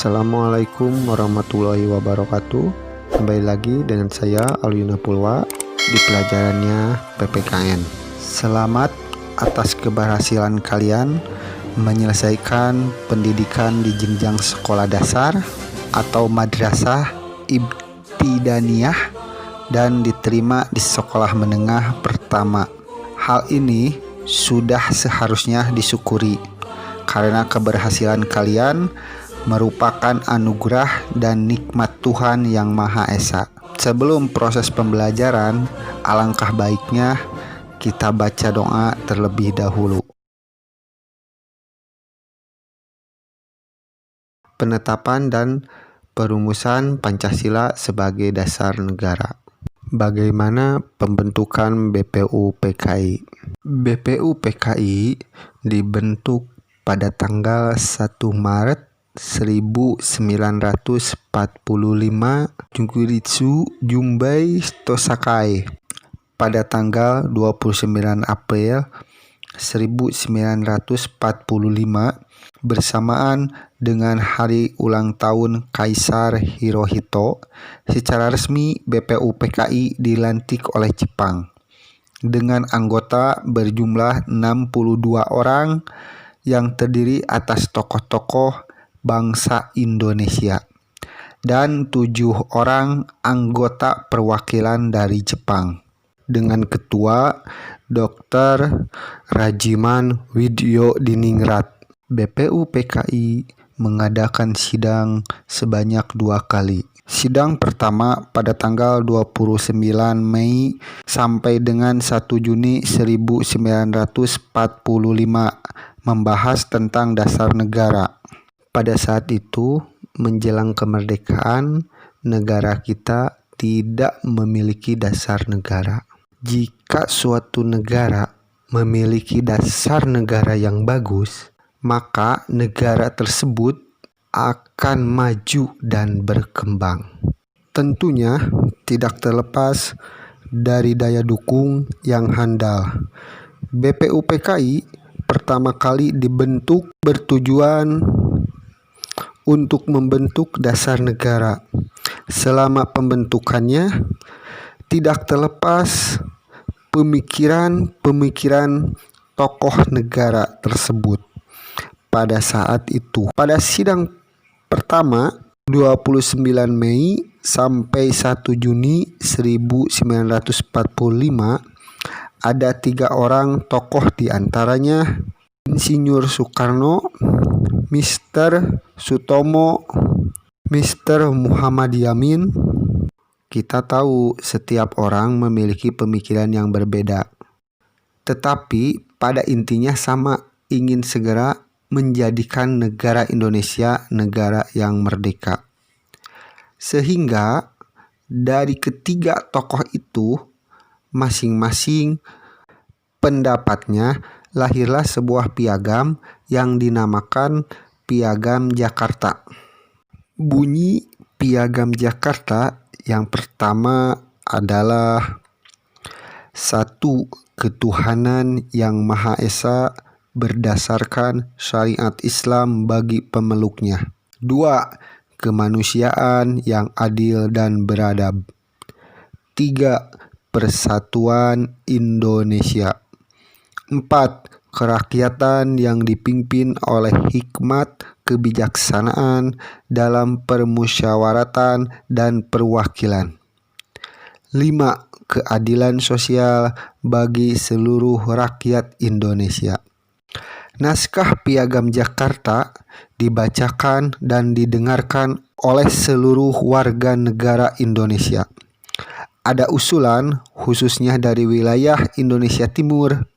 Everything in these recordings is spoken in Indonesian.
Assalamualaikum warahmatullahi wabarakatuh. Kembali lagi dengan saya Alyuna Pulwa di pelajarannya PPKN. Selamat atas keberhasilan kalian menyelesaikan pendidikan di jenjang sekolah dasar atau madrasah ibtidaiyah dan diterima di sekolah menengah pertama. Hal ini sudah seharusnya disyukuri karena keberhasilan kalian merupakan anugerah dan nikmat Tuhan Yang Maha Esa. Sebelum proses pembelajaran, alangkah baiknya kita baca doa terlebih dahulu. Penetapan dan perumusan Pancasila sebagai dasar negara. Bagaimana pembentukan BPU PKI? BPU PKI dibentuk pada tanggal 1 Maret 1945 Junguritsu Jumbai Tosakai pada tanggal 29 April 1945 bersamaan dengan hari ulang tahun Kaisar Hirohito. Secara resmi BPU PKI dilantik oleh Jepang dengan anggota berjumlah 62 orang yang terdiri atas tokoh-tokoh bangsa Indonesia dan 7 orang anggota perwakilan dari Jepang dengan ketua Dr. Rajiman Widyodiningrat. BPU PKI mengadakan sidang sebanyak 2 kali. Sidang pertama pada tanggal 29 Mei sampai dengan 1 Juni 1945 membahas tentang dasar negara. Pada saat itu, menjelang kemerdekaan, negara kita tidak memiliki dasar negara. Jika suatu negara memiliki dasar negara yang bagus, maka negara tersebut akan maju dan berkembang. Tentunya tidak terlepas dari daya dukung yang handal. BPU PKI pertama kali dibentuk bertujuan untuk membentuk dasar negara. Selama pembentukannya, tidak terlepas pemikiran-pemikiran tokoh negara tersebut pada saat itu. Pada sidang pertama 29 Mei sampai 1 Juni 1945 ada 3 orang tokoh, diantaranya Insinyur Soekarno, Mr. Sutomo, Mr. Muhammad Yamin. Kita tahu setiap orang memiliki pemikiran yang berbeda, tetapi pada intinya sama, ingin segera menjadikan negara Indonesia negara yang merdeka. Sehingga dari ketiga tokoh itu masing-masing pendapatnya, lahirlah sebuah piagam yang dinamakan Piagam Jakarta. Bunyi Piagam Jakarta yang pertama adalah 1. Ketuhanan yang Maha Esa berdasarkan syariat Islam bagi pemeluknya. 2. Kemanusiaan yang adil dan beradab. 3. Persatuan Indonesia. 4. Kerakyatan yang dipimpin oleh hikmat kebijaksanaan dalam permusyawaratan dan perwakilan. 5. Keadilan sosial bagi seluruh rakyat Indonesia. Naskah Piagam Jakarta dibacakan dan didengarkan oleh seluruh warga negara Indonesia. Ada usulan khususnya dari wilayah Indonesia Timur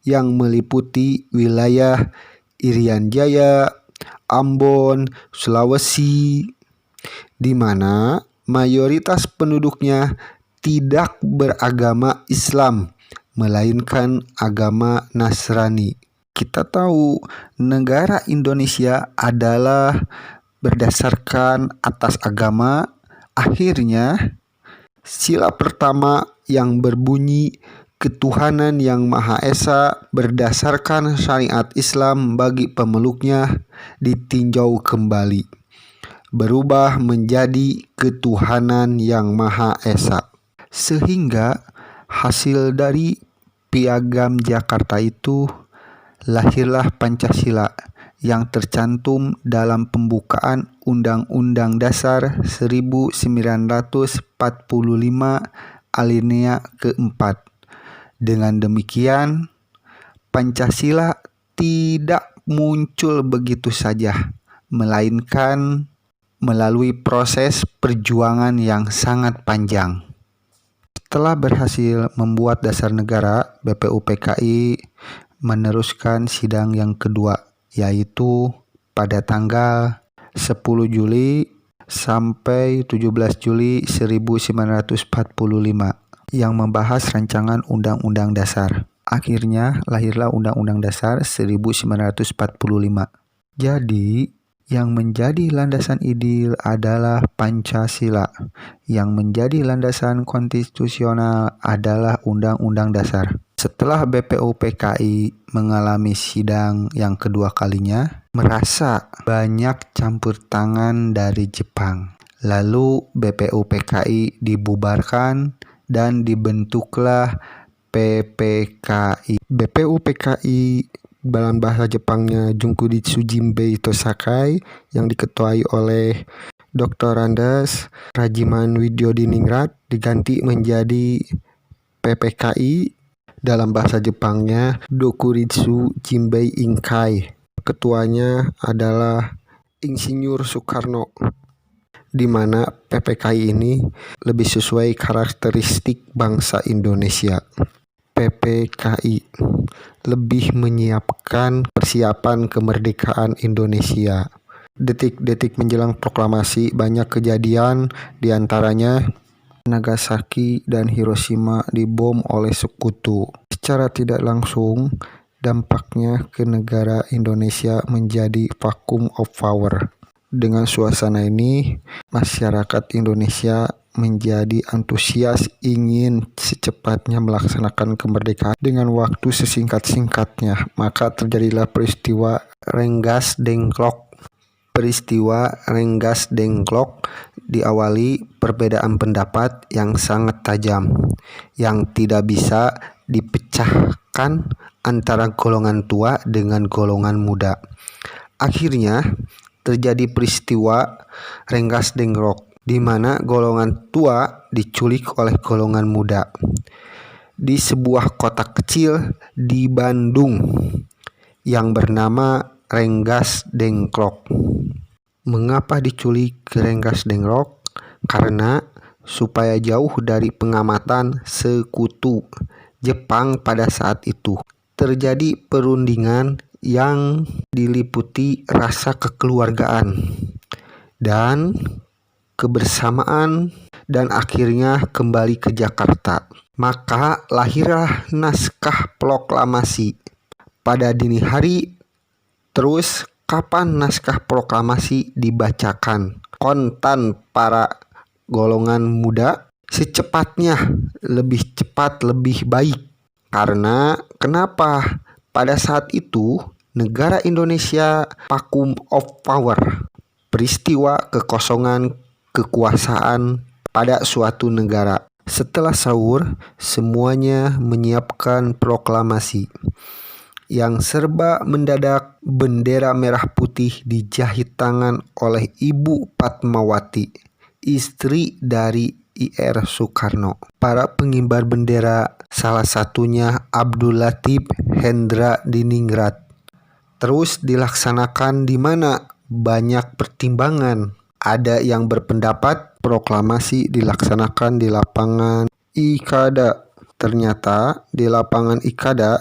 yang meliputi wilayah Irian Jaya, Ambon, Sulawesi, di mana mayoritas penduduknya tidak beragama Islam, melainkan agama Nasrani. Kita tahu negara Indonesia adalah berdasarkan atas agama. Akhirnya sila pertama yang berbunyi ketuhanan yang Maha Esa berdasarkan syariat Islam bagi pemeluknya ditinjau kembali. berubah menjadi ketuhanan yang Maha Esa. Sehingga hasil dari Piagam Jakarta itu lahirlah Pancasila yang tercantum dalam pembukaan Undang-Undang Dasar 1945 alinea keempat. Dengan demikian, Pancasila tidak muncul begitu saja, melainkan melalui proses perjuangan yang sangat panjang. Setelah berhasil membuat dasar negara, BPUPKI meneruskan sidang yang kedua, yaitu pada tanggal 10 Juli sampai 17 Juli 1945 yang membahas rancangan Undang-Undang Dasar. Akhirnya lahirlah Undang-Undang Dasar 1945. Jadi, yang menjadi landasan ideal adalah Pancasila. Yang menjadi landasan konstitusional adalah Undang-Undang Dasar. Setelah BPUPKI mengalami sidang yang kedua kalinya, merasa banyak campur tangan dari Jepang. Lalu BPUPKI dibubarkan dan dibentuklah PPKI. BPUPKI dalam bahasa Jepangnya Junkuditsu Jinbei Tosakai yang diketuai oleh Dr. Andes Rajiman Widyodiningrat diganti menjadi PPKI, dalam bahasa Jepangnya Dokuritsu Jinbei Inkai. Ketuanya adalah Insinyur Soekarno, di mana PPKI ini lebih sesuai karakteristik bangsa Indonesia. PPKI lebih menyiapkan persiapan kemerdekaan Indonesia. Detik-detik menjelang proklamasi banyak kejadian, diantaranya Nagasaki dan Hiroshima dibom oleh sekutu. Secara tidak langsung, dampaknya ke negara Indonesia menjadi vacuum of power. Dengan suasana ini, masyarakat Indonesia menjadi antusias ingin secepatnya melaksanakan kemerdekaan dengan waktu sesingkat-singkatnya. Maka terjadilah peristiwa Rengas Dengklok. Peristiwa Rengas Dengklok diawali perbedaan pendapat yang sangat tajam, yang tidak bisa dipecahkan antara golongan tua dengan golongan muda. Akhirnya terjadi peristiwa Rengas Dengklok, di mana golongan tua diculik oleh golongan muda di sebuah kota kecil di Bandung yang bernama Rengas Dengklok. Mengapa diculik ke Rengas Dengklok? Karena supaya jauh dari pengamatan sekutu Jepang pada saat itu. Terjadi perundingan yang diliputi rasa kekeluargaan dan kebersamaan, dan akhirnya kembali ke Jakarta. Maka lahirlah naskah proklamasi pada dini hari. Terus kapan naskah proklamasi dibacakan? Kontan para golongan muda, secepatnya, lebih cepat lebih baik. Karena kenapa? Pada saat itu negara Indonesia vacuum of power, peristiwa kekosongan kekuasaan pada suatu negara. Setelah sahur, semuanya menyiapkan proklamasi. Yang serba mendadak, bendera merah putih dijahit tangan oleh Ibu Fatmawati, istri dari Ir Soekarno. Para pengibar bendera, salah satunya Abdul Latif Hendra Diningrat. Terus dilaksanakan di mana banyak pertimbangan. Ada yang berpendapat proklamasi dilaksanakan di lapangan Ikada. Ternyata di lapangan Ikada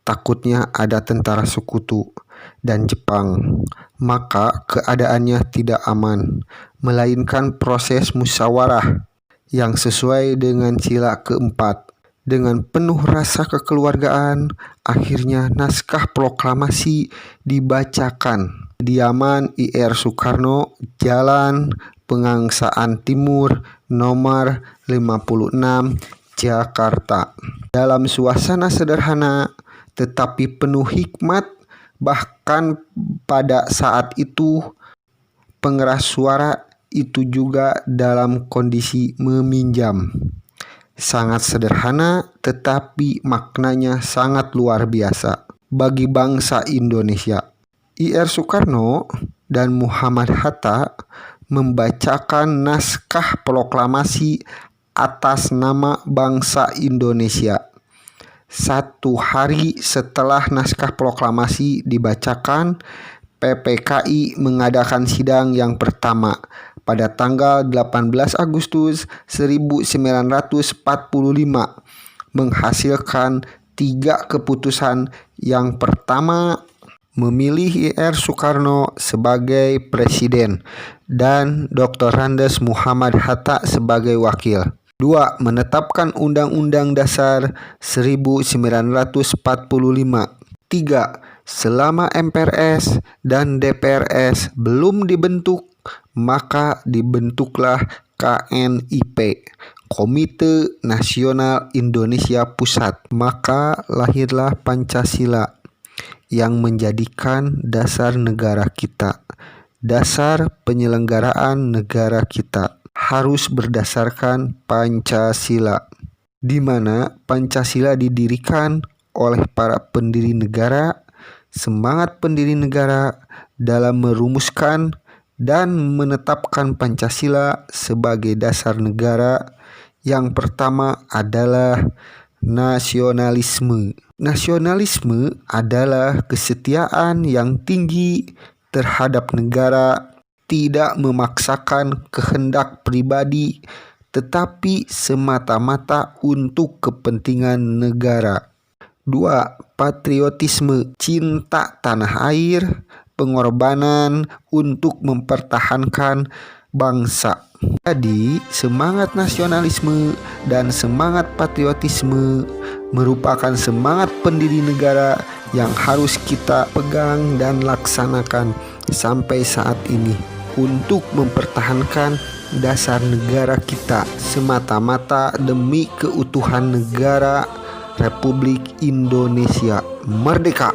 takutnya ada tentara sekutu dan Jepang. Maka keadaannya tidak aman, melainkan proses musyawarah yang sesuai dengan sila keempat. Dengan penuh rasa kekeluargaan, akhirnya naskah proklamasi dibacakan. Kediaman Ir Soekarno, Jalan Pengangsaan Timur, nomor 56, Jakarta. Dalam suasana sederhana tetapi penuh hikmat, bahkan pada saat itu pengeras suara itu juga dalam kondisi meminjam. Sangat sederhana tetapi maknanya sangat luar biasa bagi bangsa Indonesia. Ir Soekarno dan Muhammad Hatta membacakan naskah proklamasi atas nama bangsa Indonesia. 1 hari setelah naskah proklamasi dibacakan, PPKI mengadakan sidang yang pertama pada tanggal 18 Agustus 1945 menghasilkan 3 keputusan. Yang pertama, memilih Ir Soekarno sebagai presiden dan Dr. Andes Muhammad Hatta sebagai wakil. 2. Menetapkan Undang-Undang Dasar 1945. 3. Selama MPRS dan DPRS belum dibentuk, maka dibentuklah KNIP, Komite Nasional Indonesia Pusat. Maka lahirlah Pancasila yang menjadikan dasar negara kita. Dasar penyelenggaraan negara kita harus berdasarkan Pancasila, di mana Pancasila didirikan oleh para pendiri negara. Semangat pendiri negara dalam merumuskan dan menetapkan Pancasila sebagai dasar negara yang pertama adalah nasionalisme. Nasionalisme adalah kesetiaan yang tinggi terhadap negara, tidak memaksakan kehendak pribadi, tetapi semata-mata untuk kepentingan negara. 2. Patriotisme, cinta tanah air, pengorbanan untuk mempertahankan bangsa. Jadi, semangat nasionalisme dan semangat patriotisme merupakan semangat pendiri negara yang harus kita pegang dan laksanakan sampai saat ini untuk mempertahankan dasar negara kita semata-mata demi keutuhan negara Republik Indonesia merdeka.